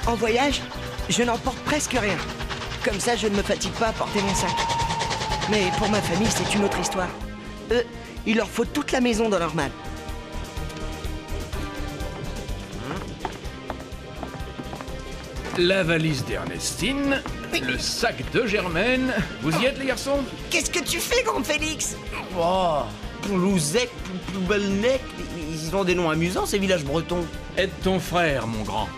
En voyage, je n'emporte presque rien. Comme ça, je ne me fatigue pas à porter mon sac. Mais pour ma famille, c'est une autre histoire. Eux, il leur faut toute la maison dans leur malle. La valise d'Ernestine, le sac de Germaine. Vous y êtes, les garçons? Qu'est-ce que tu fais, grand Félix? Oh, Plouzec, Ploubelnec, ils ont des noms amusants, ces villages bretons. Aide ton frère, mon grand.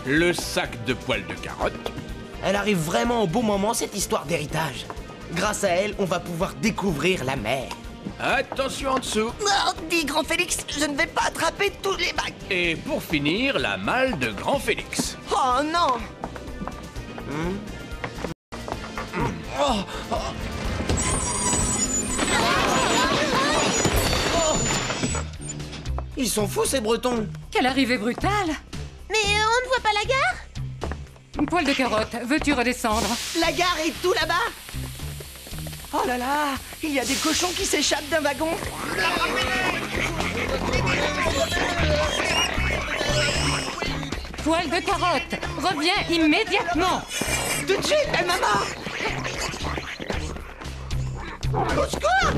Le sac de poils de carotte. Elle arrive vraiment au bon moment, cette histoire d'héritage. Grâce à elle, on va pouvoir découvrir la mer. Attention en dessous. Non, dis, grand Félix, je ne vais pas attraper tous les bacs. Et pour finir, la malle de Grand Félix. Oh non! Ils sont fous, ces bretons. Quelle arrivée brutale! Mais on ne voit pas la gare? Poil de carotte, veux-tu redescendre? La gare est tout là-bas? Oh là là, il y a des cochons qui s'échappent d'un wagon. Poil de carotte, reviens immédiatement! Tout de suite, belle maman! Au secours!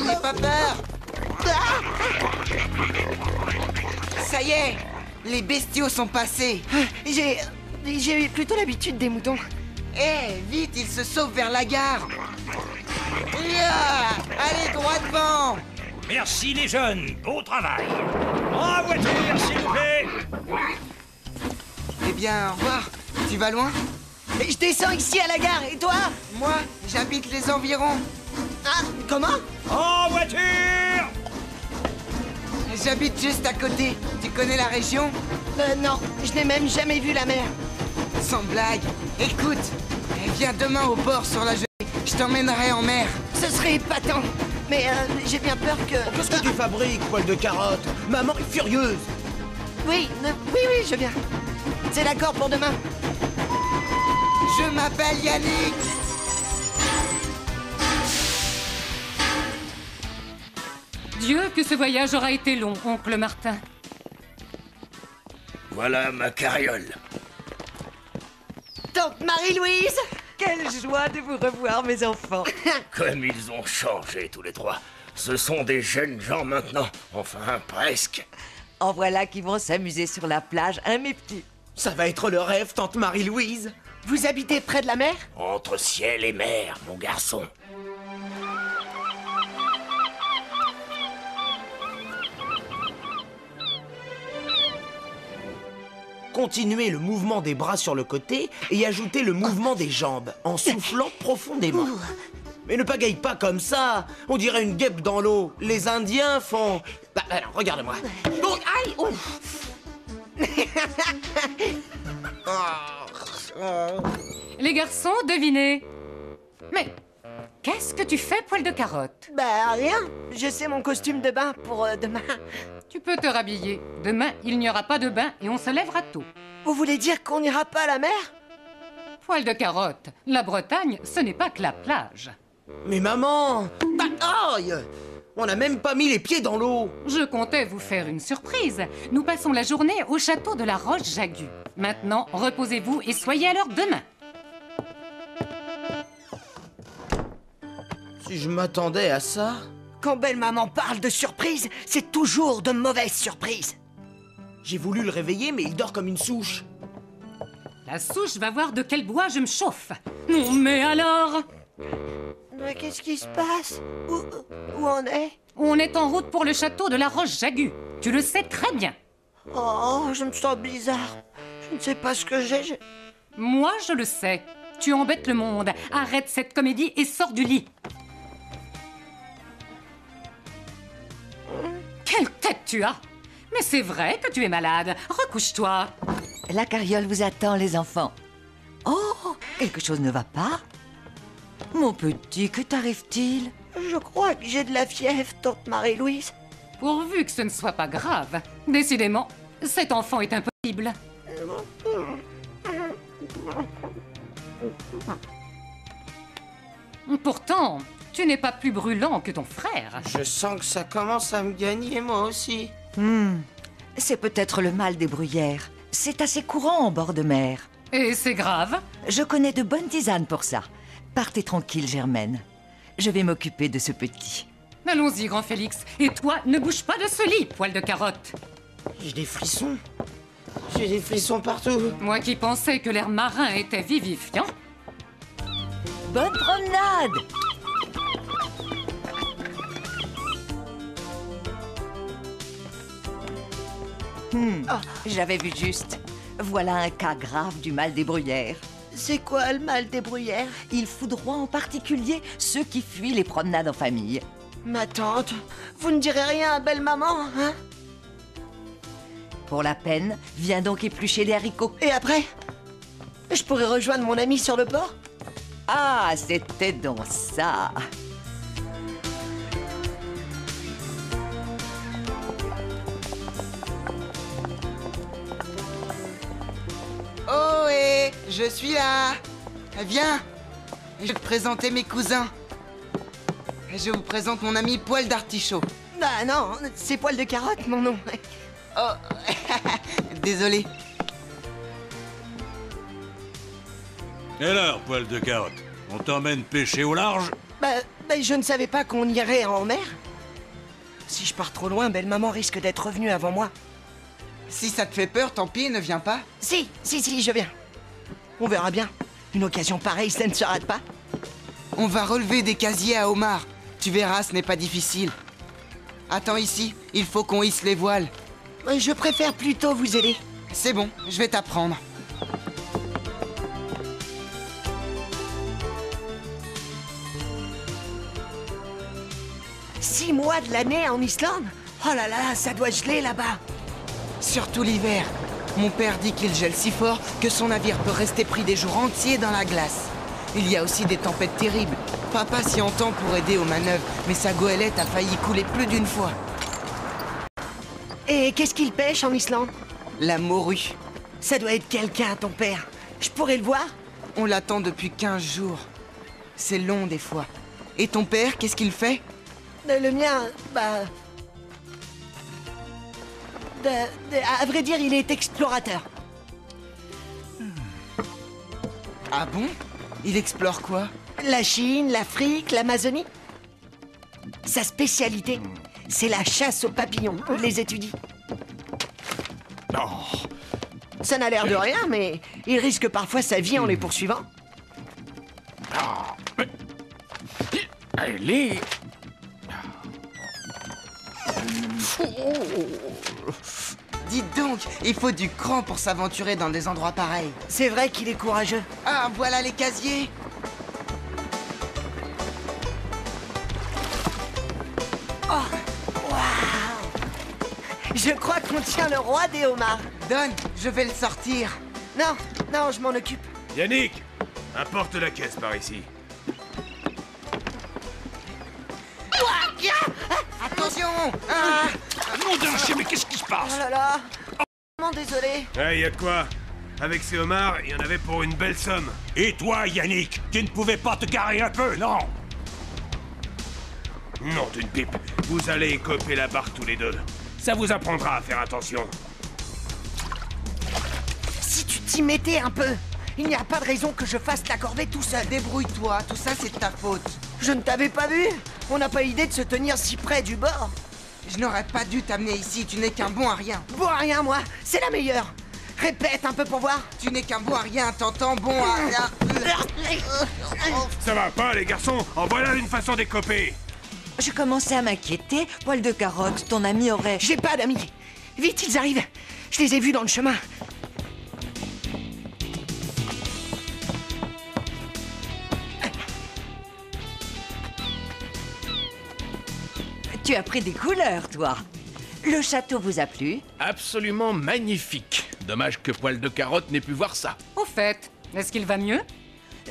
N'aie pas peur! Ça y est, les bestiaux sont passés. J'ai plutôt l'habitude des moutons. Eh, vite, ils se sauvent vers la gare. Allez, droit devant. Merci les jeunes, beau travail. En voiture, s'il vous plaît. Eh bien, au revoir. Tu vas loin? Je descends ici à la gare, et toi? Moi, j'habite les environs. Ah, comment? En voiture. J'habite juste à côté. Tu connais la région? Non, je n'ai même jamais vu la mer. Sans blague. Écoute, viens demain au port sur la jetée. Je t'emmènerai en mer. Ce serait épatant. Mais j'ai bien peur que... Qu'est-ce que tu fabriques, poil de carotte? Maman est furieuse. Oui, je viens. C'est d'accord pour demain. Je m'appelle Yannick. Dieu, que ce voyage aura été long, oncle Martin. Voilà ma carriole. Tante Marie-Louise. Quelle joie de vous revoir, mes enfants. Comme ils ont changé tous les trois. Ce sont des jeunes gens maintenant. Enfin, presque. En voilà qui vont s'amuser sur la plage, hein, mes petits? Ça va être le rêve, tante Marie-Louise. Vous habitez près de la mer? Entre ciel et mer, mon garçon. Continuez le mouvement des bras sur le côté et ajoutez le mouvement des jambes en soufflant profondément. Mais ne pagaille pas comme ça. On dirait une guêpe dans l'eau. Les Indiens font... Bah, alors, regarde-moi. Oh, aïe, ouf. Les garçons, devinez. Mais qu'est-ce que tu fais, poil de carotte? Bah rien, je sais mon costume de bain pour demain. Tu peux te rhabiller. Demain, il n'y aura pas de bain et on se lèvera tôt. Vous voulez dire qu'on n'ira pas à la mer? Poil de carotte, la Bretagne, ce n'est pas que la plage. Mais maman... Bah, aïe. On n'a même pas mis les pieds dans l'eau. Je comptais vous faire une surprise. Nous passons la journée au château de la Roche-Jagu. Maintenant, reposez-vous et soyez à l'heure demain. Si je m'attendais à ça... Quand belle-maman parle de surprise, c'est toujours de mauvaises surprises. J'ai voulu le réveiller, mais il dort comme une souche. La souche va voir de quel bois je me chauffe. Non, mais alors? Mais qu'est-ce qui se passe? Où on est? On est en route pour le château de la Roche-Jagu. Tu le sais très bien. Oh, je me sens bizarre. Je ne sais pas ce que j'ai. Moi, je le sais. Tu embêtes le monde. Arrête cette comédie et sors du lit. Quelle tête tu as! Mais c'est vrai que tu es malade. Recouche-toi. La carriole vous attend, les enfants. Oh, quelque chose ne va pas? Mon petit, que t'arrive-t-il? Je crois que j'ai de la fièvre, tante Marie-Louise. Pourvu que ce ne soit pas grave. Décidément, cet enfant est impossible. Pourtant, tu n'es pas plus brûlant que ton frère. Je sens que ça commence à me gagner, moi aussi. C'est peut-être le mal des bruyères. C'est assez courant en bord de mer. Et c'est grave? Je connais de bonnes tisanes pour ça. Partez tranquille, Germaine. Je vais m'occuper de ce petit. Allons-y, grand Félix. Et toi, ne bouge pas de ce lit, poil de carotte. J'ai des frissons. J'ai des frissons partout. Moi qui pensais que l'air marin était vivifiant. Bonne promenade! J'avais vu juste. Voilà un cas grave du mal des bruyères. C'est quoi le mal des bruyères? Il foudroie en particulier ceux qui fuient les promenades en famille. Ma tante, vous ne direz rien à belle-maman, hein? Pour la peine, viens donc éplucher les haricots. Et après? Je pourrais rejoindre mon ami sur le port? Ah, c'était donc ça. Oh, et je suis là. Viens. Je vais te présenter mes cousins. Je vous présente mon ami Poil d'Artichaut. Ah non, c'est Poil de Carotte, mon nom. Oh, désolé. Et alors, Poil de Carotte, on t'emmène pêcher au large? Je ne savais pas qu'on irait en mer. Si je pars trop loin, belle-maman risque d'être revenue avant moi. Si ça te fait peur, tant pis, ne viens pas. Si, je viens. On verra bien. Une occasion pareille, ça ne se rate pas. On va relever des casiers à homard. Tu verras, ce n'est pas difficile. Attends ici, il faut qu'on hisse les voiles. Je préfère plutôt vous aider. C'est bon, je vais t'apprendre. « 6 mois de l'année en Islande? Oh là là, ça doit geler là-bas. Surtout l'hiver. Mon père dit qu'il gèle si fort que son navire peut rester pris des jours entiers dans la glace. Il y a aussi des tempêtes terribles. Papa s'y entend pour aider aux manœuvres, mais sa goélette a failli couler plus d'une fois. Et qu'est-ce qu'il pêche en Islande? La morue. Ça doit être quelqu'un, ton père. Je pourrais le voir? On l'attend depuis 15 jours. C'est long des fois. Et ton père, qu'est-ce qu'il fait? Le mien, à vrai dire, il est explorateur. Ah bon? Il explore quoi? La Chine, l'Afrique, l'Amazonie. Sa spécialité, c'est la chasse aux papillons. Il les étudie. Oh. Ça n'a l'air de rien, mais il risque parfois sa vie en les poursuivant. Allez. Dites donc, il faut du cran pour s'aventurer dans des endroits pareils. C'est vrai qu'il est courageux. Ah, voilà les casiers. Je crois qu'on tient le roi des homards. Donne, je vais le sortir. Non, je m'en occupe. Yannick, apporte la caisse par ici. Attention. Nom d'un chien, mais qu'est-ce qui se passe? Oh là là. Vraiment désolé. Ouais, y a de quoi. Avec ces homards, il y en avait pour une belle somme. Et toi, Yannick, tu ne pouvais pas te garer un peu, non? Non d'une pipe, vous allez écoper la barque tous les deux. Ça vous apprendra à faire attention. Si tu t'y mettais un peu, il n'y a pas de raison que je fasse la corvée tout seul. Débrouille-toi, tout ça c'est de ta faute. Je ne t'avais pas vu. On n'a pas idée de se tenir si près du bord. Je n'aurais pas dû t'amener ici, tu n'es qu'un bon à rien. Bon à rien, moi, c'est la meilleure. Répète un peu pour voir. Tu n'es qu'un bon à rien, t'entends? Bon à rien. Ça va pas, les garçons? En voilà une façon d'écoper. Je commençais à m'inquiéter. Poil de Carotte, ton ami aurait... J'ai pas d'amis. Vite, ils arrivent. Je les ai vus dans le chemin. Tu as pris des couleurs, toi. Le château vous a plu? Absolument magnifique. Dommage que Poil de Carotte n'ait pu voir ça. Au fait, est-ce qu'il va mieux?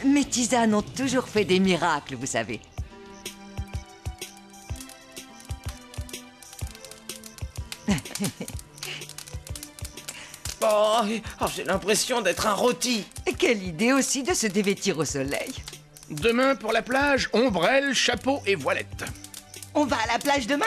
Mes tisanes ont toujours fait des miracles, vous savez. J'ai l'impression d'être un rôti. Quelle idée aussi de se dévêtir au soleil. Demain pour la plage, ombrelle, chapeau et voilette. On va à la plage demain?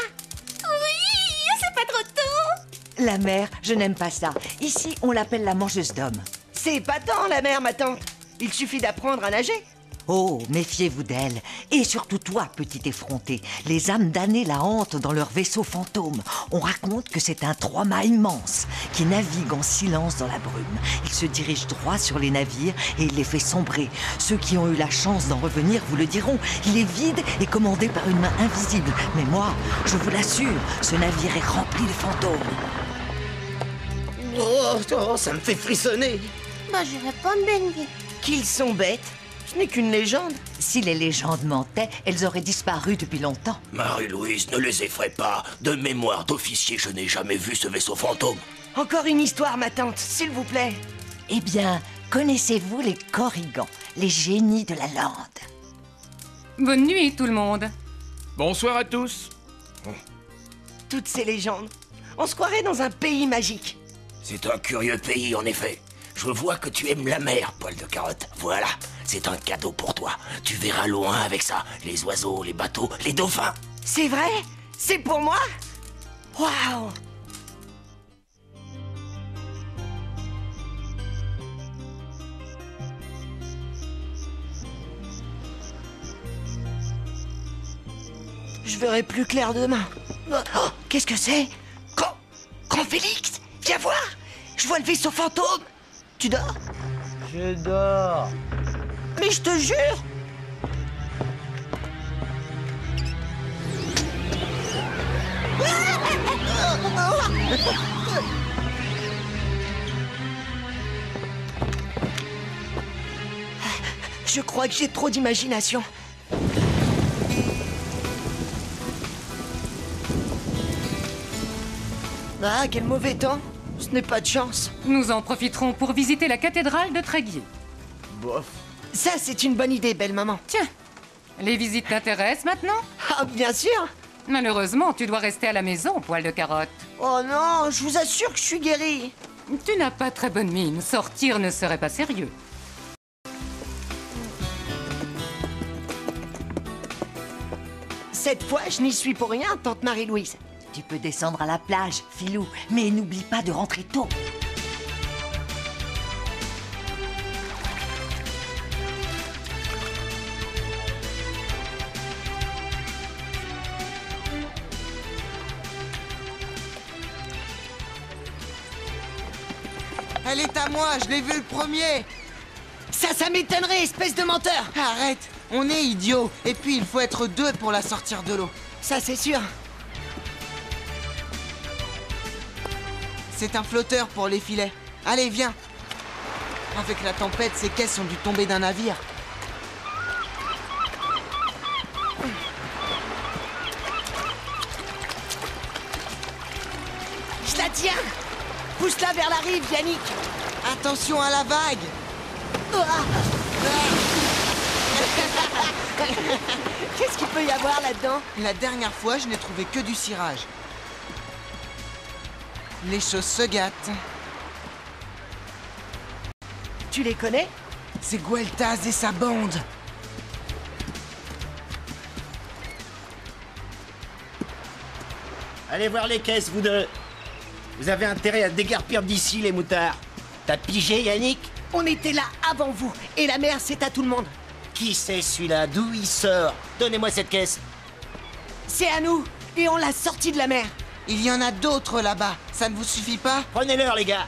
Oui, c'est pas trop tôt. La mer, je n'aime pas ça. Ici, on l'appelle la mangeuse d'hommes. C'est épatant, la mer, ma tante. Il suffit d'apprendre à nager. Oh, méfiez-vous d'elle. Et surtout toi, petit effronté. Les âmes damnées la hantent dans leur vaisseau fantôme. On raconte que c'est un trois-mâts immense qui navigue en silence dans la brume. Il se dirige droit sur les navires et il les fait sombrer. Ceux qui ont eu la chance d'en revenir vous le diront. Il est vide et commandé par une main invisible. Mais moi, je vous l'assure, ce navire est rempli de fantômes. Oh, ça me fait frissonner. Bah, j'irai pas me baigner. Qu'ils sont bêtes. Ce n'est qu'une légende. Si les légendes mentaient, elles auraient disparu depuis longtemps. Marie-Louise, ne les effraie pas. De mémoire d'officier, je n'ai jamais vu ce vaisseau fantôme. Encore une histoire, ma tante, s'il vous plaît. Eh bien, connaissez-vous les Korrigans, les génies de la lande? Bonne nuit, tout le monde. Bonsoir à tous. Toutes ces légendes. On se croirait dans un pays magique. C'est un curieux pays, en effet. Je vois que tu aimes la mer, poil de carotte. Voilà, c'est un cadeau pour toi. Tu verras loin avec ça. Les oiseaux, les bateaux, les dauphins. C'est vrai? C'est pour moi? Waouh! Je verrai plus clair demain. Oh, qu'est-ce que c'est? Grand Félix, viens voir! Je vois le vaisseau fantôme! Tu dors? Je dors. Mais je te jure! Je crois que j'ai trop d'imagination. Ah, quel mauvais temps! Ce n'est pas de chance. Nous en profiterons pour visiter la cathédrale de Tréguier. Bof. Ça, c'est une bonne idée, belle maman. Tiens, les visites t'intéressent maintenant? Ah, bien sûr! Malheureusement, tu dois rester à la maison, poil de carotte. Oh non, je vous assure que je suis guérie. Tu n'as pas très bonne mine. Sortir ne serait pas sérieux. Cette fois, je n'y suis pour rien, tante Marie-Louise. Tu peux descendre à la plage, Filou, mais n'oublie pas de rentrer tôt. Elle est à moi, je l'ai vu le premier. Ça m'étonnerait, espèce de menteur. Arrête, on est idiots. Et puis, il faut être deux pour la sortir de l'eau. Ça, c'est sûr. C'est un flotteur pour les filets. Allez, viens. Avec la tempête, ces caisses ont dû tomber d'un navire. Je la tiens. Pousse-la vers la rive, Yannick. Attention à la vague. Qu'est-ce qu'il peut y avoir là-dedans? La dernière fois, je n'ai trouvé que du cirage. Les choses se gâtent. Tu les connais? C'est Gueltaz et sa bande. Allez voir les caisses, vous deux. Vous avez intérêt à déguerpir d'ici, les moutards. T'as pigé, Yannick? On était là avant vous, et la mer, c'est à tout le monde. Qui c'est celui-là? D'où il sort? Donnez-moi cette caisse. C'est à nous, et on l'a sorti de la mer. Il y en a d'autres là-bas. Ça ne vous suffit pas? Prenez-leur, les gars.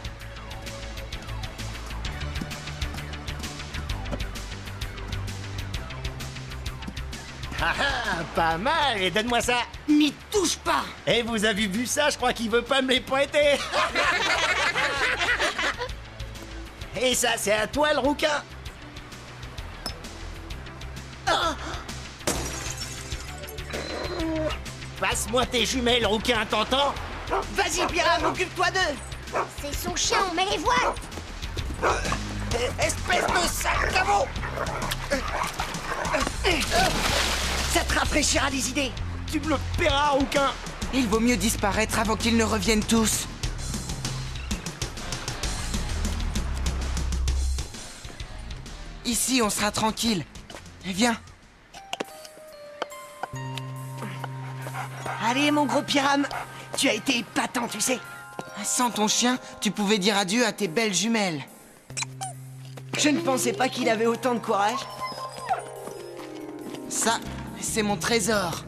Ah ah, pas mal, et donne-moi ça. N'y touche pas. Et vous avez vu ça? Je crois qu'il veut pas me les prêter. Et ça, c'est à toi, le rouquin. Passe-moi tes jumelles, rouquin, t'entends? Vas-y, Piram, occupe-toi d'eux. C'est son chien, on met les voiles. Espèce de sale caveau! Ça te rafraîchira les idées. Tu me le paieras, rouquin. Il vaut mieux disparaître avant qu'ils ne reviennent tous. Ici, on sera tranquille. Viens. Allez, mon gros Piram. Tu as été épatant, tu sais. Sans ton chien, tu pouvais dire adieu à tes belles jumelles. Je ne pensais pas qu'il avait autant de courage. Ça, c'est mon trésor.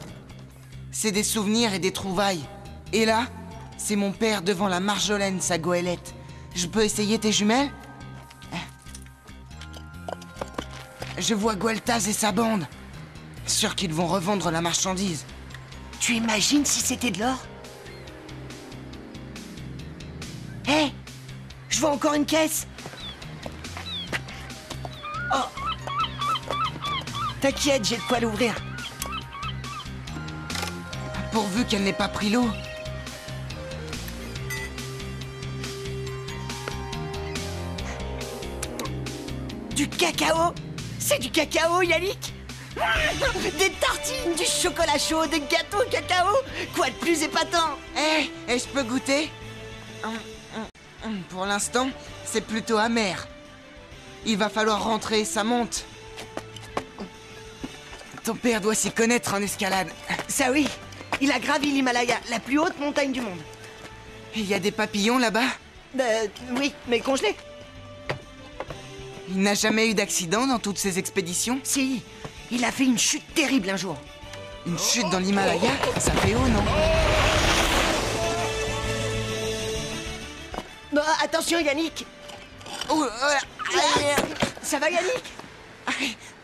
C'est des souvenirs et des trouvailles. Et là, c'est mon père devant la Marjolaine, sa goélette. Je peux essayer tes jumelles? Je vois Gueltaz et sa bande. Sûr qu'ils vont revendre la marchandise. Tu imagines si c'était de l'or? Hé! Je vois encore une caisse! Oh! T'inquiète, j'ai de quoi l'ouvrir. Pourvu qu'elle n'ait pas pris l'eau. Du cacao? C'est du cacao, Yannick? Des tartines, du chocolat chaud, des gâteaux au cacao? Quoi de plus épatant? Et je peux goûter? Pour l'instant, c'est plutôt amer. Il va falloir rentrer, ça monte. Ton père doit s'y connaître en escalade. Ça oui, il a gravi l'Himalaya, la plus haute montagne du monde. Il y a des papillons là-bas? Oui, mais congelés. Il n'a jamais eu d'accident dans toutes ces expéditions? Si, il a fait une chute terrible un jour. Une chute dans l'Himalaya? Ça fait haut, non? Attention, Yannick! Oh, Ça va, Yannick?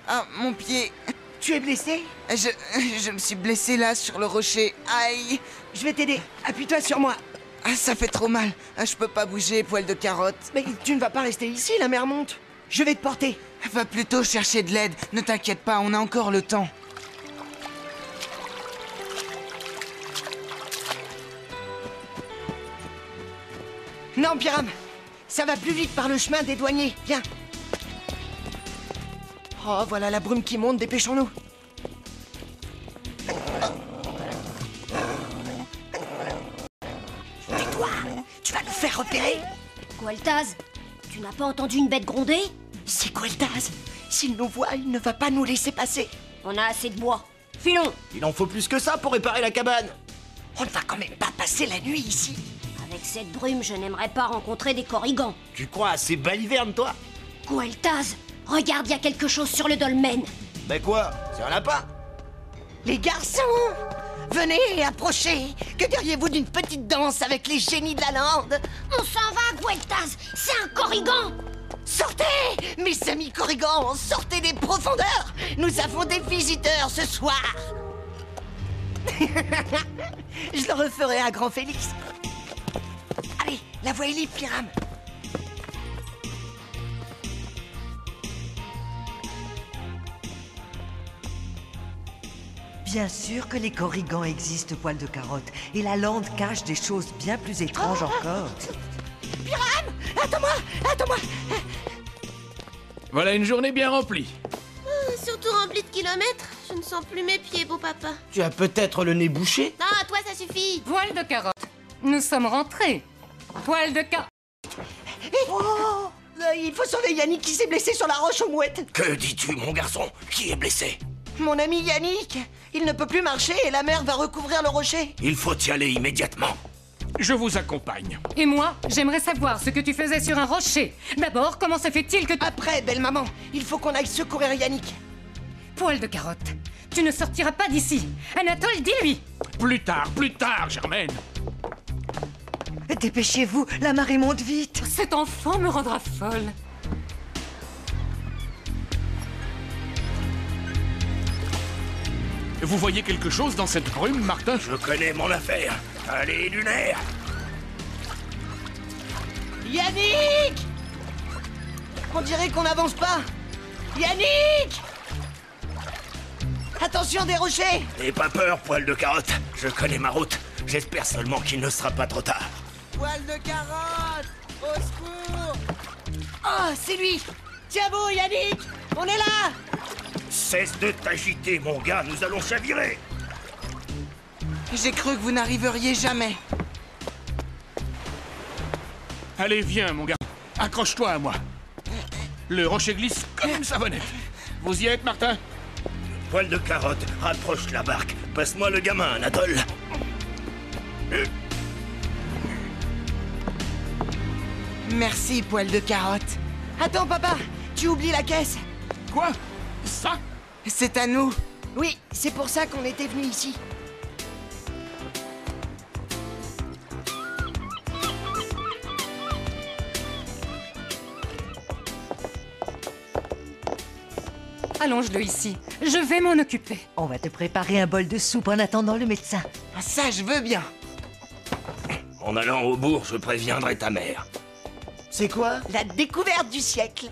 Ah, mon pied. Tu es blessé? Je me suis blessé là, sur le rocher. Aïe! Je vais t'aider. Appuie-toi sur moi. Ah, ça fait trop mal. Je peux pas bouger, poil de carotte. Mais tu ne vas pas rester ici, la mer monte. Je vais te porter. Va plutôt chercher de l'aide. Ne t'inquiète pas, on a encore le temps. Non, Pyram. Ça va plus vite par le chemin des douaniers. Viens. Oh, voilà la brume qui monte. Dépêchons-nous. Tais-toi. Tu vas nous faire repérer. Gueltaz, tu n'as pas entendu une bête gronder? C'est Gueltaz. S'il nous voit, il ne va pas nous laisser passer. On a assez de bois. Filons. Il en faut plus que ça pour réparer la cabane. On ne va quand même pas passer la nuit ici. Avec cette brume, je n'aimerais pas rencontrer des corrigans. Tu crois à ces balivernes, toi? Gueltaz, regarde, il y a quelque chose sur le dolmen. Ben quoi? C'est un lapin? Les garçons, venez et approchez. Que diriez-vous d'une petite danse avec les génies de la lande? On s'en va, Gueltaz. C'est un corrigan. Sortez, mes amis corrigans, sortez des profondeurs. Nous avons des visiteurs ce soir. Je le referai à Grand Félix. Allez, la voie est libre, Pyram. Bien sûr que les corrigans existent, poil de carotte. Et la lande cache des choses bien plus étranges encore. Pyram, attends-moi, attends-moi. Voilà une journée bien remplie. Surtout rempli de kilomètres. Je ne sens plus mes pieds, beau papa. Tu as peut-être le nez bouché? Non, toi, ça suffit. Poil de carotte, nous sommes rentrés. Poil de carotte. Oh, il faut sauver Yannick qui s'est blessé sur la roche aux mouettes. Que dis-tu, mon garçon? Qui est blessé? Mon ami Yannick, il ne peut plus marcher et la mer va recouvrir le rocher. Il faut y aller immédiatement. Je vous accompagne. Et moi, j'aimerais savoir ce que tu faisais sur un rocher. D'abord, comment se fait-il que... Après, belle maman, il faut qu'on aille secourir Yannick. Poil de carotte, tu ne sortiras pas d'ici. Anatole, dis-lui. Plus tard, Germaine. Dépêchez-vous, la marée monte vite. Cet enfant me rendra folle. Vous voyez quelque chose dans cette brume, Martin? Je connais mon affaire. Allez, lunaire. Yannick! On dirait qu'on n'avance pas. Yannick! Attention des rochers! N'aie pas peur, poil de carotte. Je connais ma route. J'espère seulement qu'il ne sera pas trop tard. Poil de carotte! Au secours! Oh, c'est lui! Tiens bon, Yannick! On est là! Cesse de t'agiter, mon gars. Nous allons chavirer. J'ai cru que vous n'arriveriez jamais. Allez, viens, mon gars. Accroche-toi à moi. Le rocher glisse comme une savonnette. Vous y êtes, Martin? Poil de carotte, rapproche la barque. Passe-moi le gamin, Anatole. Merci, poil de carotte. Attends, papa, tu oublies la caisse. Quoi? Ça? C'est à nous. Oui, c'est pour ça qu'on était venu ici. Allonge-le ici. Je vais m'en occuper. On va te préparer un bol de soupe en attendant le médecin. Ah, ça, je veux bien. En allant au bourg, je préviendrai ta mère. C'est quoi? La découverte du siècle.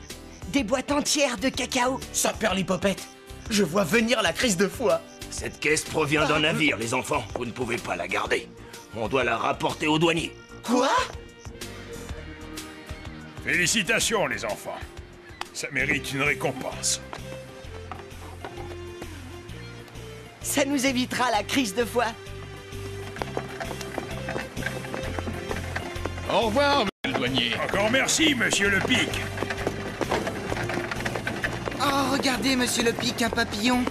Des boîtes entières de cacao. Ça perd l'hypopète. Je vois venir la crise de foie. Cette caisse provient d'un navire, les enfants. Vous ne pouvez pas la garder. On doit la rapporter au douanier. Quoi? Félicitations, les enfants. Ça mérite une récompense. Ça nous évitera la crise de foie. Au revoir, monsieur le douanier. Encore merci, monsieur le Pic. Oh, regardez, monsieur le Pic, un papillon.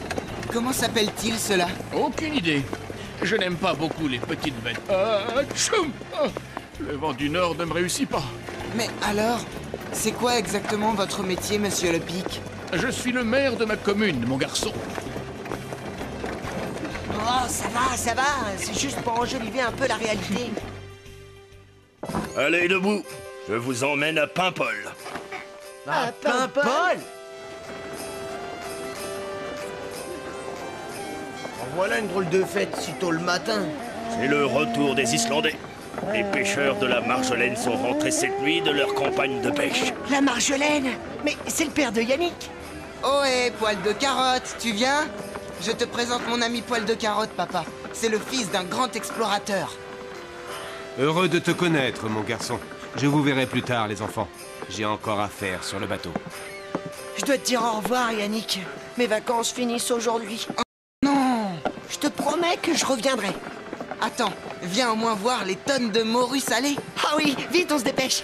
Comment s'appelle-t-il, cela? Aucune idée. Je n'aime pas beaucoup les petites bêtes. Tchoum! Le vent du Nord ne me réussit pas. Mais alors, c'est quoi exactement votre métier, monsieur le Pic? Je suis le maire de ma commune, mon garçon. Oh, ça va. C'est juste pour enjoliver un peu la réalité. Allez, debout. Je vous emmène à Paimpol. À Paimpol. Voilà une drôle de fête si tôt le matin. C'est le retour des Islandais. Les pêcheurs de la Marjolaine sont rentrés cette nuit de leur campagne de pêche. La Marjolaine. Mais c'est le père de Yannick. Oh, hé, poil de carotte, tu viens? Je te présente mon ami poil de carotte, papa. C'est le fils d'un grand explorateur. Heureux de te connaître, mon garçon. Je vous verrai plus tard, les enfants. J'ai encore à faire sur le bateau. Je dois te dire au revoir, Yannick. Mes vacances finissent aujourd'hui. Oh, non! Je te promets que je reviendrai. Attends, viens au moins voir les tonnes de morue salée. Ah oui, vite, on se dépêche.